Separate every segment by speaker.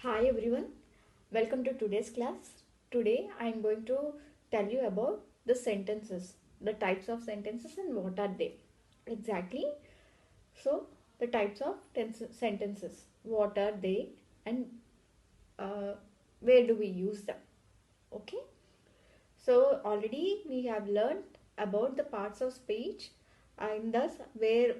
Speaker 1: Hi everyone, welcome to today's class. Today I am going to tell you about the sentences, the types of sentences and what are they. Exactly. So, the types of sentences, what are they and uh, where do we use them? Okay. So, already we have learned about the parts of speech and thus where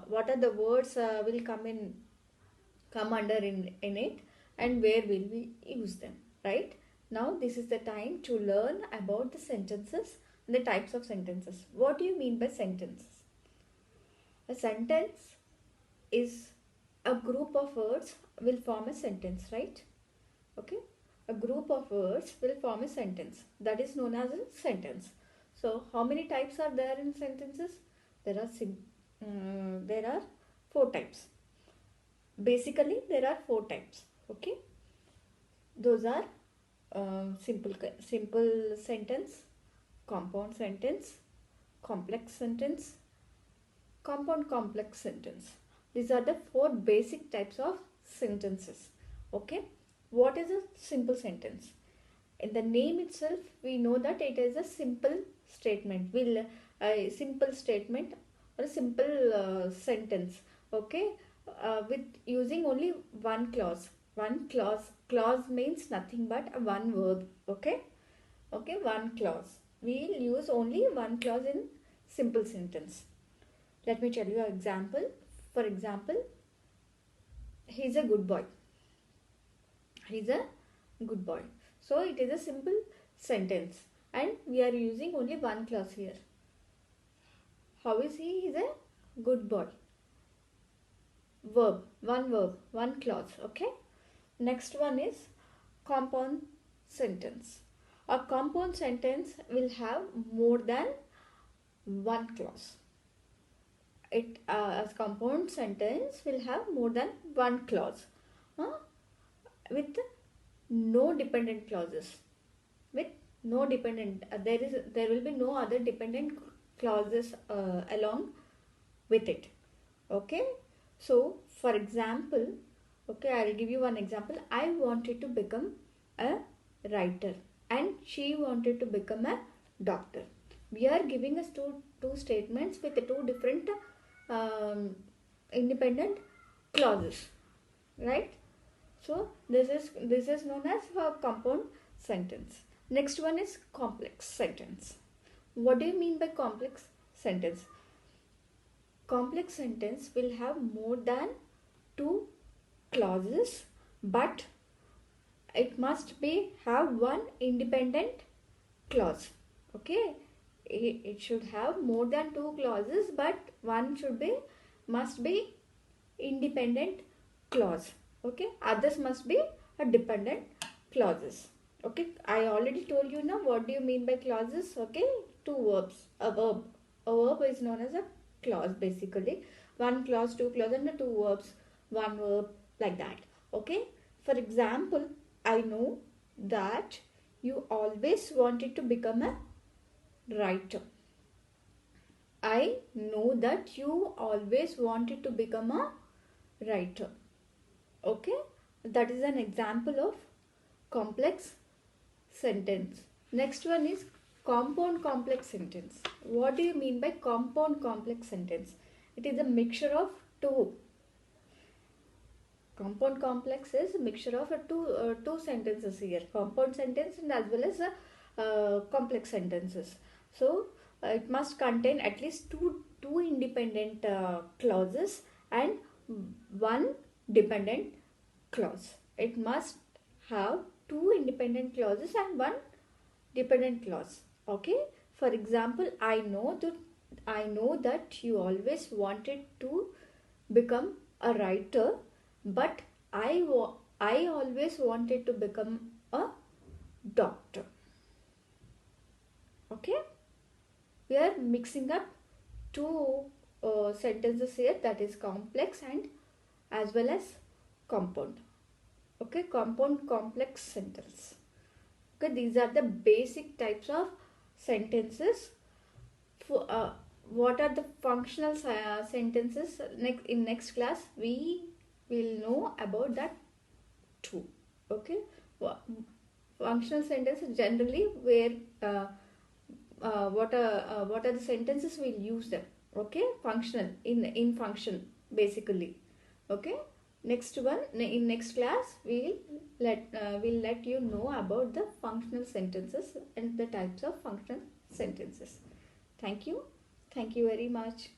Speaker 1: what are the words will come under in it and where will we use them, right? Now this is the time to learn about the sentences and the types of sentences. What do you mean by sentences? A sentence is a group of words will form a sentence, right? Okay, a group of words will form a sentence, that is known as a sentence. So how many types are there in sentences? There are there are four types. Basically there are four types. Okay, those are simple sentence, compound sentence, complex sentence, compound complex sentence. These are the four basic types of sentences. Okay, what is a simple sentence? In the name itself we know that it is a simple statement. Will a simple statement or a simple sentence. Okay, with using only one clause. Clause means nothing but a one verb. Okay, one clause. We'll use only one clause in simple sentence. Let me tell you an example. For example, he's a good boy. He's a good boy. So it is a simple sentence and we are using only one clause here. How is he? He's a good boy. Verb, one clause. Okay. Next one is compound sentence. A compound sentence will have more than one clause. It as compound sentence will have more than one clause with no dependent clauses. With no dependent, there will be no other dependent clauses along with it. Okay. So for example, okay, I'll give you one example. I wanted to become a writer and she wanted to become a doctor. We are giving us two statements with two different independent clauses, right? So this is known as a compound sentence. Next one is complex sentence. What do you mean by complex sentence? Complex sentence will have more than two clauses, but it must be have one independent clause. Okay, it should have more than two clauses, but one must be independent clause. Okay, others must be a dependent clauses. Okay, I already told you now what do you mean by clauses. Okay, two verbs. A verb is known as a clause. Basically one clause, two clause, and the two verbs, one verb, like that. Okay, for example, I know that you always wanted to become a writer. I know that you always wanted to become a writer. Okay, that is an example of complex sentence. Next one is compound complex sentence. What do you mean by compound complex sentence? It is a mixture of two. Compound complex is a mixture of two sentences here. Compound sentence and as well as complex sentences. So it must contain at least two independent clauses and one dependent clause. It must have two independent clauses and one dependent clause. Okay. For example, I know that you always wanted to become a writer, but I always wanted to become a doctor. Okay. We are mixing up two sentences here, that is complex and as well as compound. Okay, compound complex sentence. Okay, these are the basic types of sentences. For what are the functional sentences? In next class we will know about that 2. Okay, functional sentences generally where what are the sentences we'll use them. Okay, functional, in function basically. Okay, next one, in next class we'll let you know about the functional sentences and the types of functional sentences. Thank you very much.